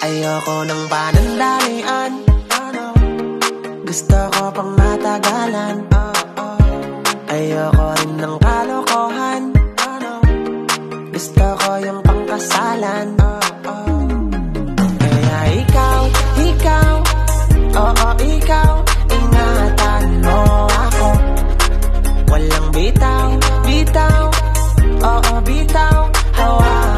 Ayoko ng panandalian, gusto ko pang matagalan. Ayoko rin ng kalokohan, gusto ko yung pangkasalan. Kaya ikaw, oo ikaw, ingatan mo ako. Walang bitaw, oo bitaw, hawakan